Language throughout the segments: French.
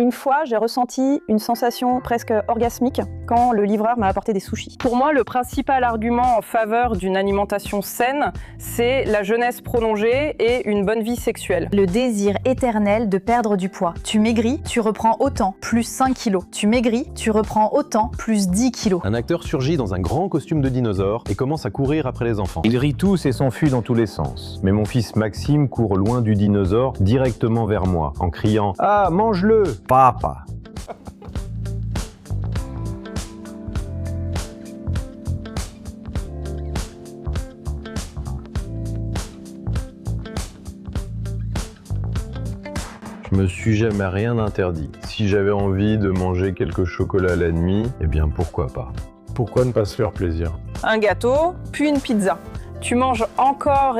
Une fois, j'ai ressenti une sensation presque orgasmique quand le livreur m'a apporté des sushis. Pour moi, le principal argument en faveur d'une alimentation saine, c'est la jeunesse prolongée et une bonne vie sexuelle. Le désir éternel de perdre du poids. Tu maigris, tu reprends autant, plus 5 kilos. Tu maigris, tu reprends autant, plus 10 kilos. Un acteur surgit dans un grand costume de dinosaure et commence à courir après les enfants. Ils rient tous et s'enfuient dans tous les sens. Mais mon fils Maxime court loin du dinosaure, directement vers moi, en criant « Ah, mange-le !» Papa. Je me suis jamais rien interdit. Si j'avais envie de manger quelques chocolats la nuit, eh bien pourquoi pas. Pourquoi ne pas se faire plaisir? Un gâteau, puis une pizza. Tu manges encore,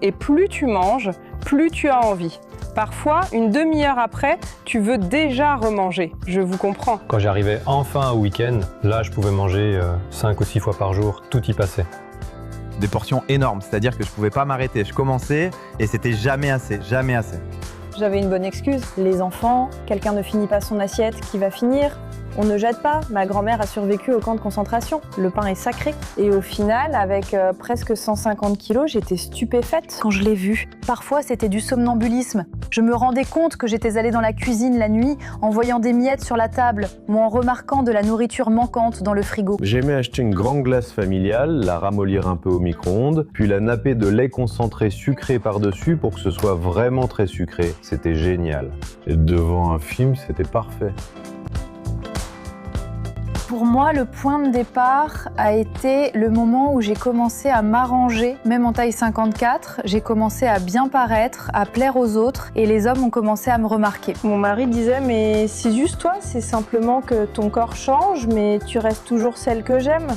et plus tu manges, plus tu as envie. Parfois, une demi-heure après, tu veux déjà remanger. Je vous comprends. Quand j'arrivais enfin au week-end, là, je pouvais manger 5 ou 6 fois par jour, tout y passait. Des portions énormes, c'est-à-dire que je pouvais pas m'arrêter. Je commençais et c'était jamais assez, jamais assez. J'avais une bonne excuse. Les enfants, quelqu'un ne finit pas son assiette, qui va finir? On ne jette pas. Ma grand-mère a survécu au camp de concentration. Le pain est sacré. Et au final, avec presque 150 kilos, j'étais stupéfaite quand je l'ai vu. Parfois, c'était du somnambulisme. Je me rendais compte que j'étais allée dans la cuisine la nuit en voyant des miettes sur la table ou en remarquant de la nourriture manquante dans le frigo. J'aimais acheter une grande glace familiale, la ramollir un peu au micro-ondes, puis la napper de lait concentré sucré par-dessus pour que ce soit vraiment très sucré. C'était génial. Et devant un film, c'était parfait. Pour moi, le point de départ a été le moment où j'ai commencé à m'arranger, même en taille 54. J'ai commencé à bien paraître, à plaire aux autres et les hommes ont commencé à me remarquer. Mon mari disait « mais c'est juste toi, c'est simplement que ton corps change, mais tu restes toujours celle que j'aime ».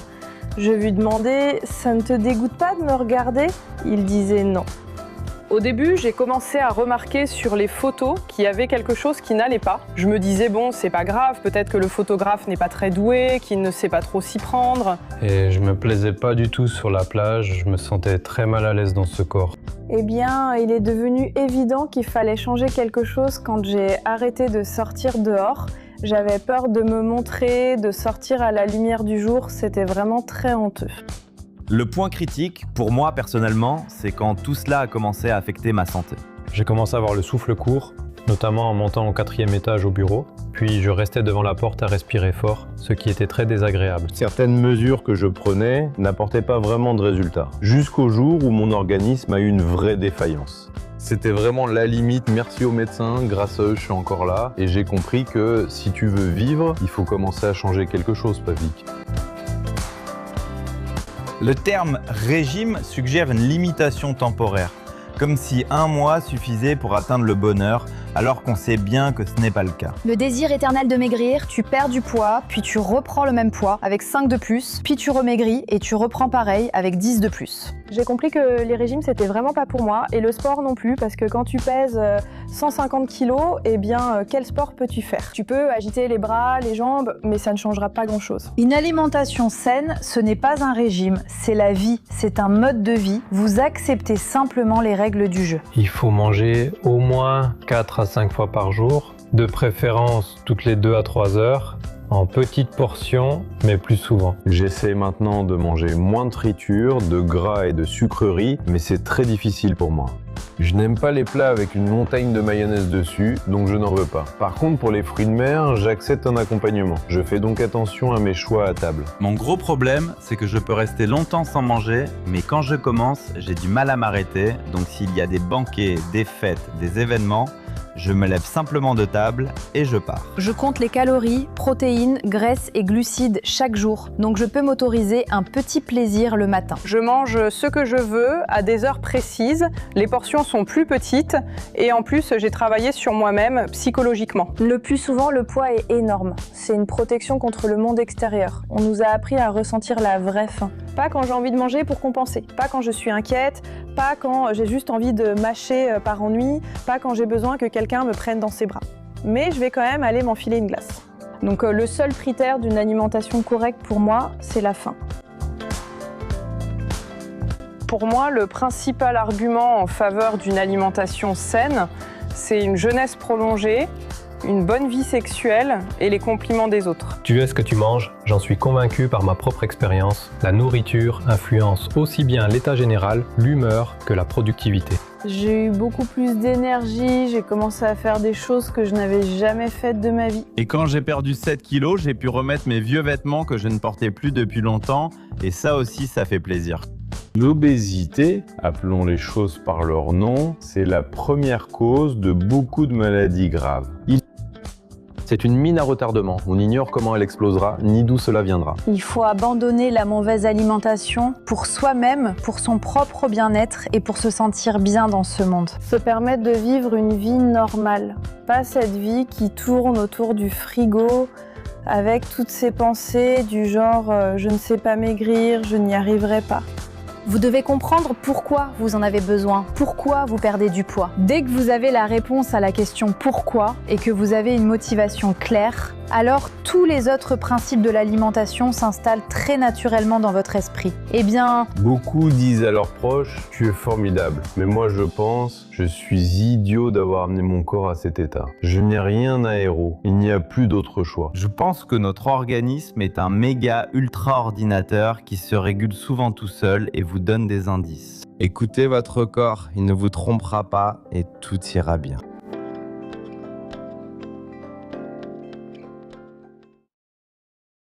Je lui demandais « ça ne te dégoûte pas de me regarder ?» Il disait non. Au début, j'ai commencé à remarquer sur les photos qu'il y avait quelque chose qui n'allait pas. Je me disais, bon, c'est pas grave, peut-être que le photographe n'est pas très doué, qu'il ne sait pas trop s'y prendre. Et je me plaisais pas du tout sur la plage, je me sentais très mal à l'aise dans ce corps. Eh bien, il est devenu évident qu'il fallait changer quelque chose quand j'ai arrêté de sortir dehors. J'avais peur de me montrer, de sortir à la lumière du jour, c'était vraiment très honteux. Le point critique, pour moi personnellement, c'est quand tout cela a commencé à affecter ma santé. J'ai commencé à avoir le souffle court, notamment en montant au 4e étage au bureau. Puis je restais devant la porte à respirer fort, ce qui était très désagréable. Certaines mesures que je prenais n'apportaient pas vraiment de résultats. Jusqu'au jour où mon organisme a eu une vraie défaillance. C'était vraiment la limite, merci aux médecins, grâce à eux je suis encore là. Et j'ai compris que si tu veux vivre, il faut commencer à changer quelque chose, Pavlik. Le terme régime suggère une limitation temporaire, comme si un mois suffisait pour atteindre le bonheur, alors qu'on sait bien que ce n'est pas le cas. Le désir éternel de maigrir, tu perds du poids, puis tu reprends le même poids avec 5 de plus, puis tu remaigris et tu reprends pareil avec 10 de plus. J'ai compris que les régimes c'était vraiment pas pour moi et le sport non plus parce que quand tu pèses 150 kilos, eh bien quel sport peux-tu faire? Tu peux agiter les bras, les jambes, mais ça ne changera pas grand-chose. Une alimentation saine, ce n'est pas un régime, c'est la vie, c'est un mode de vie. Vous acceptez simplement les règles du jeu. Il faut manger au moins 4 à 5 fois par jour, de préférence toutes les 2 à 3 heures, en petites portions, mais plus souvent. J'essaie maintenant de manger moins de friture, de gras et de sucreries, mais c'est très difficile pour moi. Je n'aime pas les plats avec une montagne de mayonnaise dessus, donc je n'en veux pas. Par contre, pour les fruits de mer, j'accepte un accompagnement. Je fais donc attention à mes choix à table. Mon gros problème, c'est que je peux rester longtemps sans manger, mais quand je commence, j'ai du mal à m'arrêter. Donc s'il y a des banquets, des fêtes, des événements, je me lève simplement de table et je pars. Je compte les calories, protéines, graisses et glucides chaque jour, donc je peux m'autoriser un petit plaisir le matin. Je mange ce que je veux à des heures précises, les portions sont plus petites et en plus j'ai travaillé sur moi-même psychologiquement. Le plus souvent le poids est énorme, c'est une protection contre le monde extérieur. On nous a appris à ressentir la vraie faim. Pas quand j'ai envie de manger pour compenser, pas quand je suis inquiète, pas quand j'ai juste envie de mâcher par ennui, pas quand j'ai besoin que quelqu'un me prenne dans ses bras. Mais je vais quand même aller m'enfiler une glace. Donc le seul critère d'une alimentation correcte pour moi, c'est la faim. Pour moi, le principal argument en faveur d'une alimentation saine, c'est une jeunesse prolongée, une bonne vie sexuelle et les compliments des autres. Tu es ce que tu manges, j'en suis convaincu par ma propre expérience. La nourriture influence aussi bien l'état général, l'humeur que la productivité. J'ai eu beaucoup plus d'énergie, j'ai commencé à faire des choses que je n'avais jamais faites de ma vie. Et quand j'ai perdu 7 kilos, j'ai pu remettre mes vieux vêtements que je ne portais plus depuis longtemps. Et ça aussi, ça fait plaisir. L'obésité, appelons les choses par leur nom, c'est la première cause de beaucoup de maladies graves. C'est une mine à retardement. On ignore comment elle explosera, ni d'où cela viendra. Il faut abandonner la mauvaise alimentation pour soi-même, pour son propre bien-être et pour se sentir bien dans ce monde. Se permettre de vivre une vie normale, pas cette vie qui tourne autour du frigo avec toutes ces pensées du genre je ne sais pas maigrir, je n'y arriverai pas. Vous devez comprendre pourquoi vous en avez besoin, pourquoi vous perdez du poids. Dès que vous avez la réponse à la question pourquoi et que vous avez une motivation claire, alors tous les autres principes de l'alimentation s'installent très naturellement dans votre esprit. Eh bien, Beaucoup disent à leurs proches « tu es formidable », mais moi je pense « je suis idiot d'avoir amené mon corps à cet état. Je n'ai rien à héros, il n'y a plus d'autre choix. » Je pense que notre organisme est un méga ultra ordinateur qui se régule souvent tout seul et vous donne des indices. Écoutez votre corps, il ne vous trompera pas et tout ira bien.